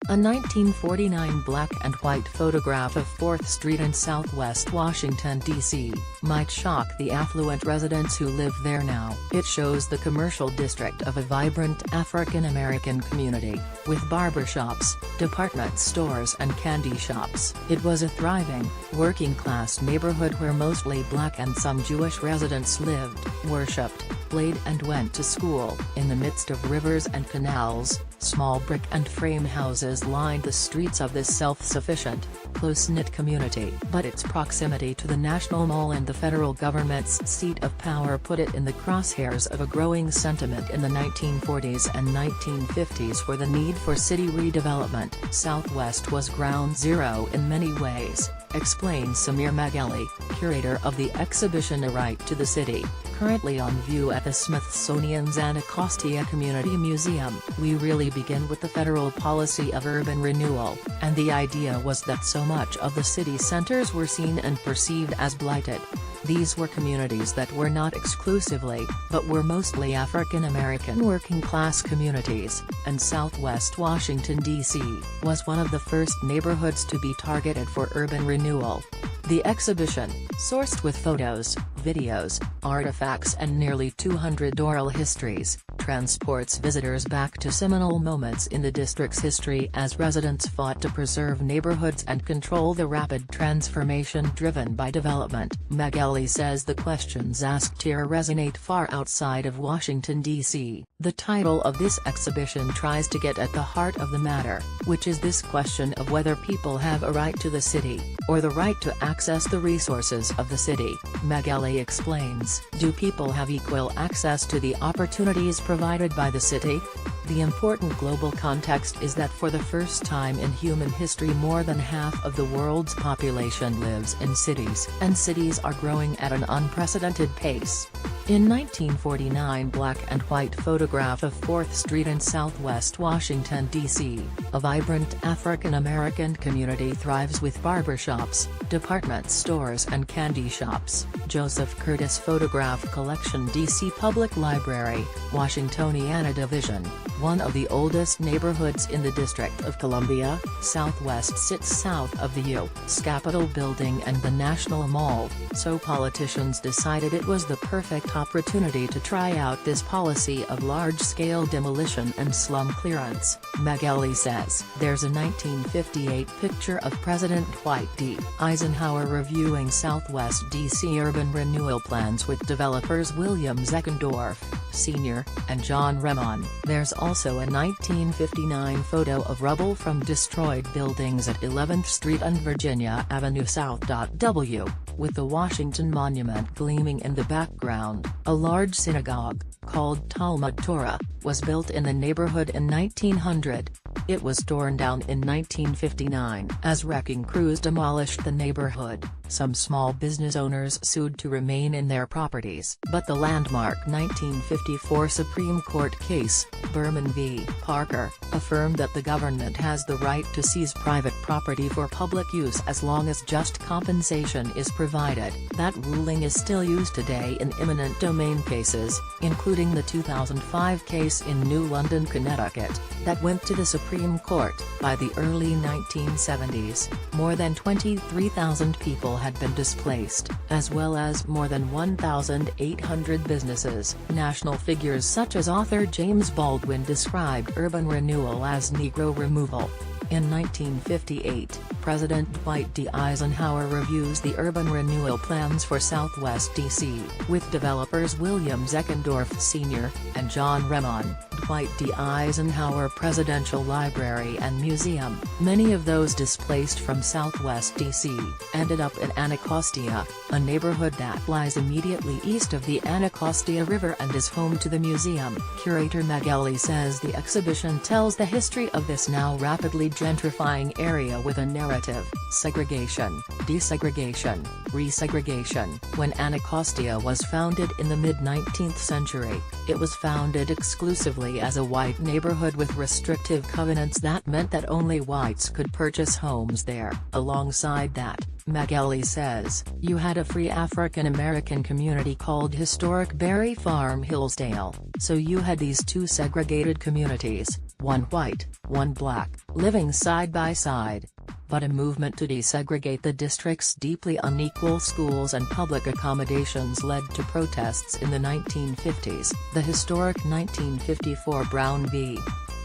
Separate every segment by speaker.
Speaker 1: A 1949 black and white photograph of 4th Street in southwest Washington, D.C., might shock the affluent residents who live there now. It shows the commercial district of a vibrant African-American community, with barbershops, department stores and candy shops. It was a thriving, working-class neighborhood where mostly black and some Jewish residents lived, worshipped, played and went to school. In the midst of rivers and canals, small brick and frame houses lined the streets of this self-sufficient, close-knit community. But its proximity to the National Mall and the federal government's seat of power put it in the crosshairs of a growing sentiment in the 1940s and 1950s for the need for city redevelopment. Southwest was ground zero in many ways, explains Samir Magali, curator of the exhibition A Right to the City, currently on view at the Smithsonian's Anacostia Community Museum. We really begin with the federal policy of urban renewal, and the idea was that so much of the city centers were seen and perceived as blighted. These were communities that were not exclusively, but were mostly African-American working-class communities, and Southwest Washington, D.C., was one of the first neighborhoods to be targeted for urban renewal. The exhibition, sourced with photos, videos, artifacts and nearly 200 oral histories, transports visitors back to seminal moments in the district's history as residents fought to preserve neighborhoods and control the rapid transformation driven by development. Magali says the questions asked here resonate far outside of Washington, D.C. The title of this exhibition tries to get at the heart of the matter, which is this question of whether people have a right to the city, or the right to access the resources of the city. Magali explains, do people have equal access to the opportunities provided by the city? The important global context is that for the first time in human history more than half of the world's population lives in cities, and cities are growing at an unprecedented pace. In 1949 black and white photograph of 4th Street in southwest Washington, D.C., a vibrant African-American community thrives with barbershops, department stores and candy shops. Joseph Curtis Photograph Collection, D.C. Public Library, Washingtoniana Division, one of the oldest neighborhoods in the District of Columbia. Southwest sits south of the U.S. Capitol building and the National Mall, so politicians decided it was the perfect opportunity to try out this policy of large-scale demolition and slum clearance. Magali says, there's a 1958 picture of President Dwight D. Eisenhower reviewing Southwest D.C. urban renewal plans with developers William Zeckendorf, Sr., and John Remon. There's also a 1959 photo of rubble from destroyed buildings at 11th Street and Virginia Avenue South. W, with the Washington Monument gleaming in the background. A large synagogue, called Talmud Torah, was built in the neighborhood in 1900. It was torn down in 1959 as wrecking crews demolished the neighborhood. Some small business owners sued to remain in their properties. But the landmark 1954 Supreme Court case, Berman v. Parker, affirmed that the government has the right to seize private property for public use as long as just compensation is provided. That ruling is still used today in eminent domain cases, including the 2005 case in New London, Connecticut, that went to the Supreme Court. By the early 1970s, more than 23,000 people had been displaced, as well as more than 1,800 businesses. National figures such as author James Baldwin described urban renewal as Negro removal. In 1958, President Dwight D. Eisenhower reviews the urban renewal plans for Southwest D.C., with developers William Zeckendorf Sr. and John Remon. Dwight D. Eisenhower Presidential Library and Museum. Many of those displaced from Southwest D.C. ended up in Anacostia, a neighborhood that lies immediately east of the Anacostia River and is home to the museum. Curator Magali says the exhibition tells the history of this now rapidly gentrifying area with a narrative: segregation, desegregation, resegregation. When Anacostia was founded in the mid-19th century, it was founded exclusively as a white neighborhood with restrictive covenants that meant that only whites could purchase homes there. Alongside that, Magali says, you had a free African-American community called Historic Berry Farm Hillsdale, so you had these two segregated communities, one white, one black, living side by side. But a movement to desegregate the district's deeply unequal schools and public accommodations led to protests in the 1950s. The historic 1954 Brown v.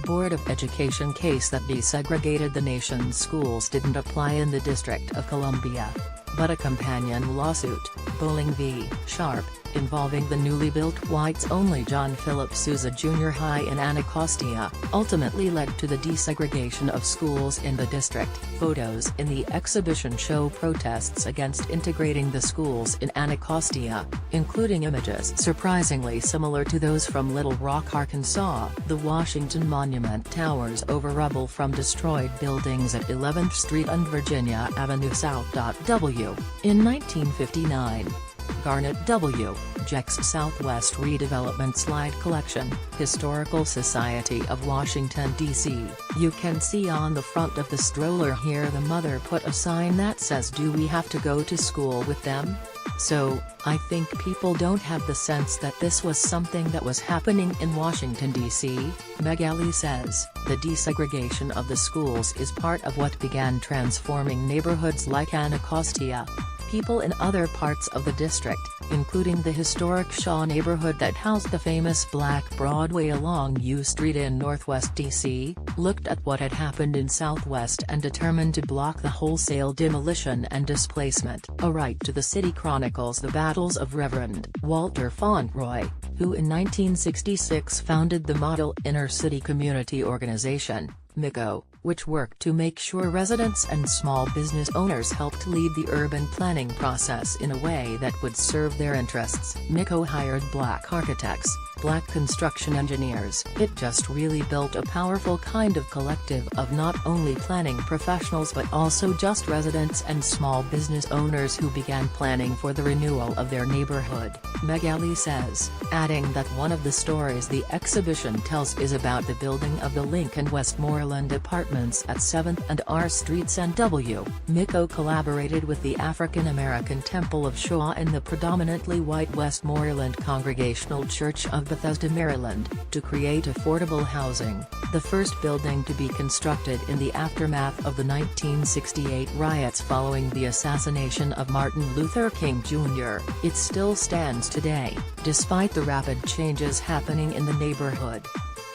Speaker 1: Board of Education case that desegregated the nation's schools didn't apply in the District of Columbia. But a companion lawsuit, Bowling v. Sharp, involving the newly built whites-only John Philip Sousa Junior High in Anacostia, ultimately led to the desegregation of schools in the district. Photos in the exhibition show protests against integrating the schools in Anacostia, including images surprisingly similar to those from Little Rock, Arkansas. The Washington Monument towers over rubble from destroyed buildings at 11th Street and Virginia Avenue South. In 1959. Garnet W. Jeck's Southwest Redevelopment Slide Collection, Historical Society of Washington, D.C. You can see on the front of the stroller here the mother put a sign that says, "Do we have to go to school with them?" So, I think people don't have the sense that this was something that was happening in Washington, D.C., Megali says. The desegregation of the schools is part of what began transforming neighborhoods like Anacostia. People in other parts of the district, including the historic Shaw neighborhood that housed the famous Black Broadway along U Street in Northwest D.C., looked at what had happened in Southwest and determined to block the wholesale demolition and displacement. A write to the City Chronicles the battles of Reverend Walter Fauntleroy, who in 1966 founded the Model Inner City Community Organization, MICO, which worked to make sure residents and small business owners helped lead the urban planning process in a way that would serve their interests. MICO hired black architects, black construction engineers. It just really built a powerful kind of collective of not only planning professionals but also just residents and small business owners who began planning for the renewal of their neighborhood, Megali says, adding that one of the stories the exhibition tells is about the building of the Lincoln Westmoreland apartments at 7th and R Streets and W. MICO collaborated with the African American Temple of Shaw and the predominantly white Westmoreland Congregational Church of Bethesda, Maryland, to create affordable housing, the first building to be constructed in the aftermath of the 1968 riots following the assassination of Martin Luther King Jr. It still stands today, despite the rapid changes happening in the neighborhood.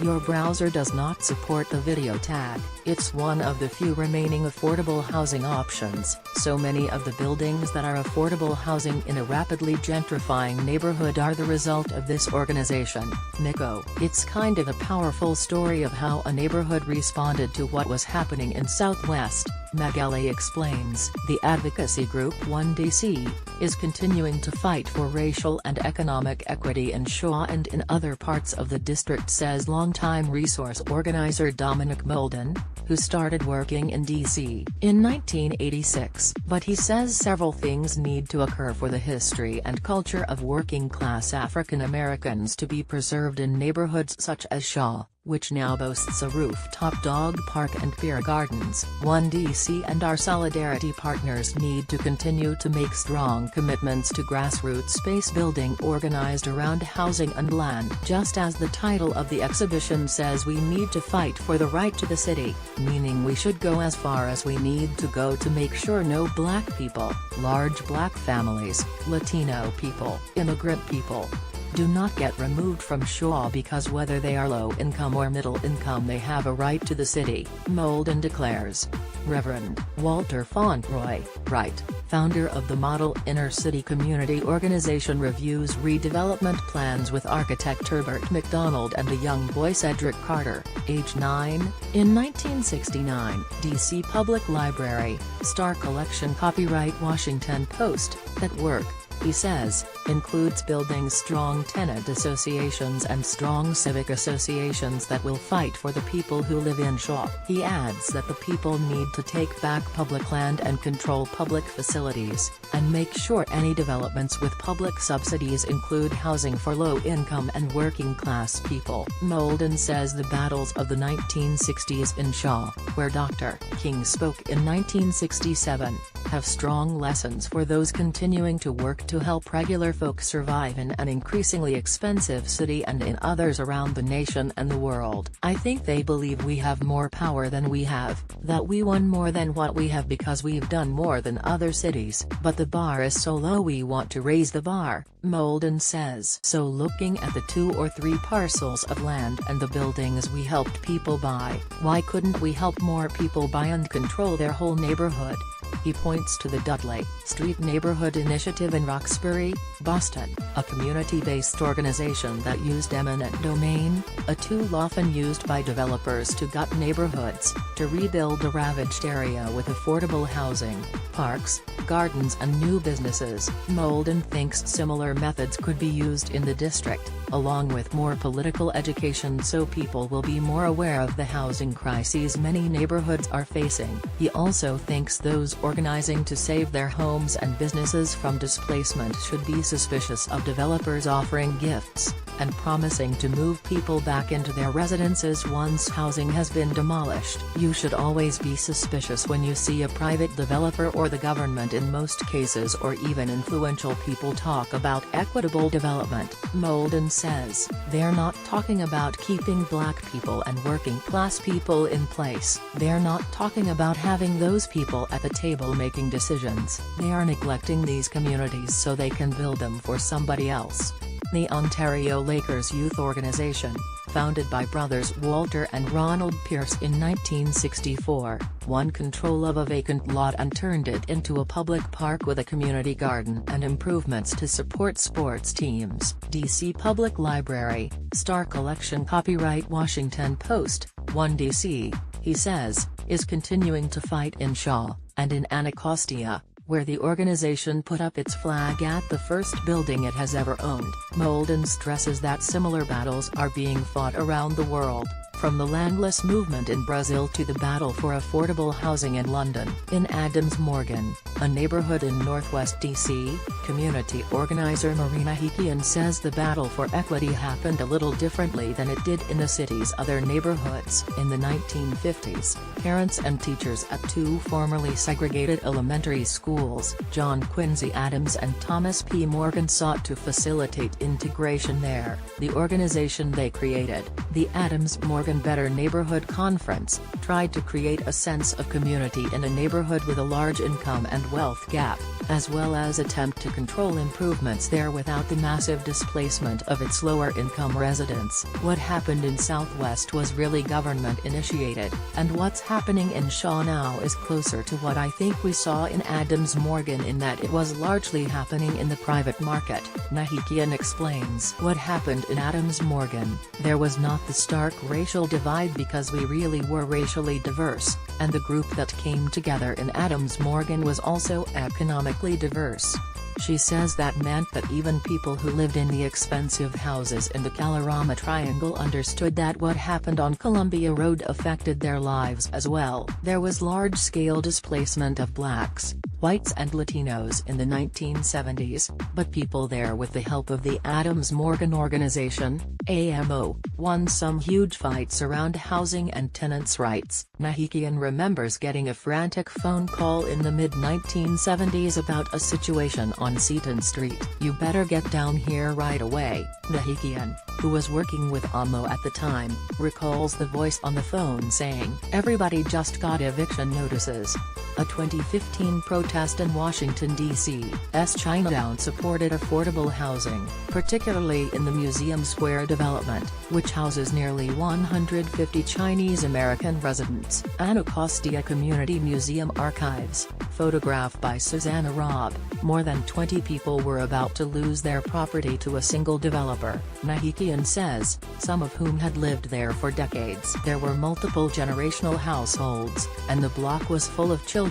Speaker 1: Your browser does not support the video tag. It's one of the few remaining affordable housing options. So many of the buildings that are affordable housing in a rapidly gentrifying neighborhood are the result of this organization, MICO. It's kind of a powerful story of how a neighborhood responded to what was happening in Southwest, Megali explains. The advocacy group 1DC is continuing to fight for racial and economic equity in Shaw and in other parts of the district, says longtime resource organizer Dominic Molden, who started working in D.C. in 1986. But he says several things need to occur for the history and culture of working-class African Americans to be preserved in neighborhoods such as Shaw, which now boasts a rooftop dog park and beer gardens. 1DC and our solidarity partners need to continue to make strong commitments to grassroots space building organized around housing and land. Just as the title of the exhibition says, we need to fight for the right to the city, meaning we should go as far as we need to go to make sure no black people, large black families, Latino people, immigrant people, do not get removed from Shaw because whether they are low income or middle income they have a right to the city, Molden declares. Reverend Walter Fauntleroy, right, founder of the Model Inner City Community Organization, reviews redevelopment plans with architect Herbert McDonald and a young boy Cedric Carter, age 9, in 1969. D.C. Public Library, Star Collection. Copyright Washington Post. That work, he says, includes building strong tenant associations and strong civic associations that will fight for the people who live in Shaw. He adds that the people need to take back public land and control public facilities, and make sure any developments with public subsidies include housing for low-income and working-class people. Molden says the battles of the 1960s in Shaw, where Dr. King spoke in 1967, have strong lessons for those continuing to work to help regular folk survive in an increasingly expensive city and in others around the nation and the world. I think they believe we have more power than we have, that we won more than what we have because we've done more than other cities. But the bar is so low, we want to raise the bar, Molden says. So looking at the 2 or 3 parcels of land and the buildings we helped people buy, why couldn't we help more people buy and control their whole neighborhood? He points to the Dudley Street Neighborhood Initiative in Roxbury, Boston, a community-based organization that used eminent domain, a tool often used by developers to gut neighborhoods, to rebuild a ravaged area with affordable housing, parks, gardens and new businesses. Molden thinks similar methods could be used in the district, along with more political education so people will be more aware of the housing crises many neighborhoods are facing. He also thinks those organizing to save their homes and businesses from displacement should be suspicious of developers offering gifts and promising to move people back into their residences once housing has been demolished. You should always be suspicious when you see a private developer or the government in most cases, or even influential people talk about equitable development, Molden says. They're not talking about keeping black people and working class people in place. They're not talking about having those people at the table making decisions. They are neglecting these communities so they can build them for somebody else. The Ontario Lakers Youth Organization, founded by brothers Walter and Ronald Pierce in 1964, won control of a vacant lot and turned it into a public park with a community garden and improvements to support sports teams. DC Public Library, Star Collection. Copyright Washington Post, 1 DC, he says, is continuing to fight in Shaw, and in Anacostia, where the organization put up its flag at the first building it has ever owned. Molden stresses that similar battles are being fought around the world, from the landless movement in Brazil to the battle for affordable housing in London. In Adams Morgan, a neighborhood in northwest DC, community organizer Marina Hikian says the battle for equity happened a little differently than it did in the city's other neighborhoods. In the 1950s, parents and teachers at 2 formerly segregated elementary schools, John Quincy Adams and Thomas P. Morgan, sought to facilitate integration there. The organization they created, the Adams Morgan Better Neighborhood Conference, tried to create a sense of community in a neighborhood with a large income and wealth gap, as well as attempt to control improvements there without the massive displacement of its lower-income residents. What happened in Southwest was really government-initiated, and what's happening in Shaw now is closer to what I think we saw in Adams Morgan, in that it was largely happening in the private market. Nahikian explains. What happened in Adams Morgan, there was not the stark racial divide because we really were racially diverse, and the group that came together in Adams Morgan was also economically diverse. She says that meant that even people who lived in the expensive houses in the Kalorama Triangle understood that what happened on Columbia Road affected their lives as well. There was large-scale displacement of blacks, whites and Latinos in the 1970s, but people there, with the help of the Adams Morgan Organization, AMO, won some huge fights around housing and tenants' rights. Nahikian remembers getting a frantic phone call in the mid-1970s about a situation on Seaton Street. "You better get down here right away," Nahikian, who was working with AMO at the time, recalls the voice on the phone saying. Everybody just got eviction notices. A 2015 protest in Washington, D.C.'s Chinatown supported affordable housing, particularly in the Museum Square development, which houses nearly 150 Chinese American residents. Anacostia Community Museum Archives, photograph by Susanna Robb. More than 20 people were about to lose their property to a single developer, Nahikian says, some of whom had lived there for decades. There were multiple generational households, and the block was full of children,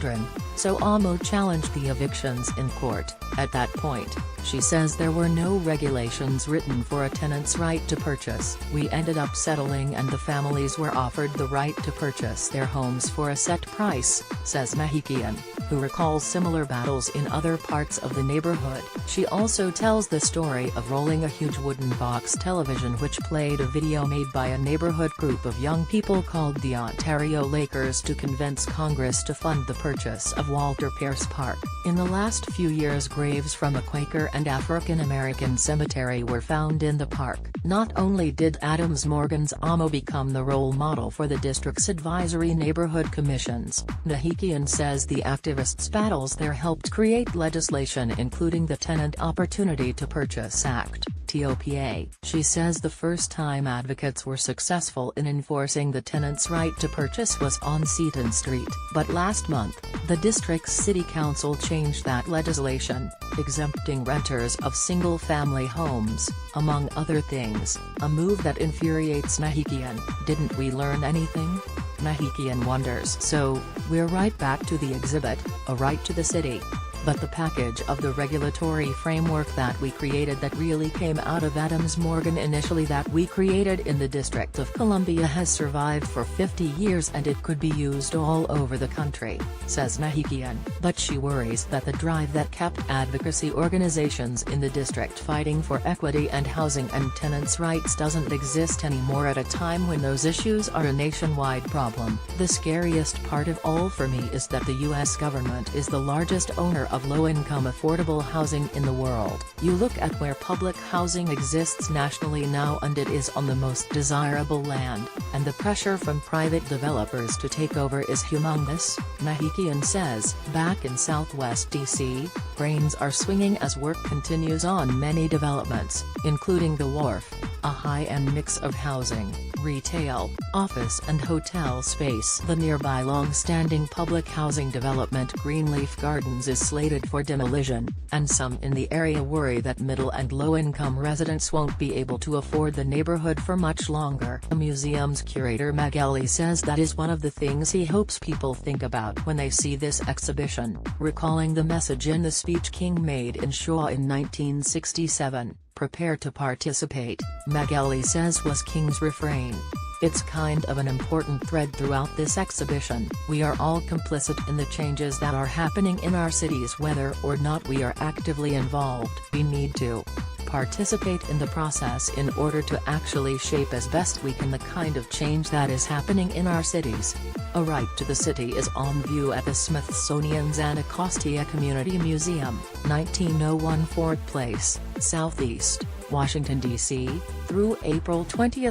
Speaker 1: so AMO challenged the evictions in court. At that point, she says, there were no regulations written for a tenant's right to purchase. We ended up settling and the families were offered the right to purchase their homes for a set price, says Nahikian, who who recalls similar battles in other parts of the neighborhood. She also tells the story of rolling a huge wooden box television which played a video made by a neighborhood group of young people called the Ontario Lakers to convince Congress to fund the purchase of Walter Pierce Park. In the last few years, graves from a Quaker and African American cemetery were found in the park. Not only did Adams Morgan's AMO become the role model for the district's advisory neighborhood commissions, Nahikian says the activists' battles there helped create legislation including the Tenant Opportunity to Purchase Act (TOPA). She says the first time advocates were successful in enforcing the tenants' right to purchase was on Seaton Street. But last month, the district's city council changed that legislation, exempting renters of single-family homes, among other things, a move that infuriates Nahikian. Didn't we learn anything? Nahikian wonders. So, we're right back to the exhibit, a right to the city. But the package of the regulatory framework that we created that really came out of Adams Morgan initially, that we created in the District of Columbia, has survived for 50 years and it could be used all over the country, says Nahikian. But she worries that the drive that kept advocacy organizations in the district fighting for equity and housing and tenants' rights doesn't exist anymore at a time when those issues are a nationwide problem. The scariest part of all for me is that the U.S. government is the largest owner of low-income affordable housing in the world. You look at where public housing exists nationally now and it is on the most desirable land, and the pressure from private developers to take over is humongous, Nahikian says. Back in Southwest DC, brains are swinging as work continues on many developments, including the Wharf, a high-end mix of housing, retail, office and hotel space. The nearby long-standing public housing development Greenleaf Gardens is slated for demolition, and some in the area worry that middle and low-income residents won't be able to afford the neighborhood for much longer. The museum's curator Magali says that is one of the things he hopes people think about when they see this exhibition, recalling the message in the speech King made in Shaw in 1967. "Prepare to participate," Magali says was King's refrain. It's kind of an important thread throughout this exhibition. We are all complicit in the changes that are happening in our cities whether or not we are actively involved. We need to participate in the process in order to actually shape as best we can the kind of change that is happening in our cities. A Right to the City is on view at the Smithsonian's Anacostia Community Museum, 1901 Ford Place, Southeast, Washington, D.C., through April 20,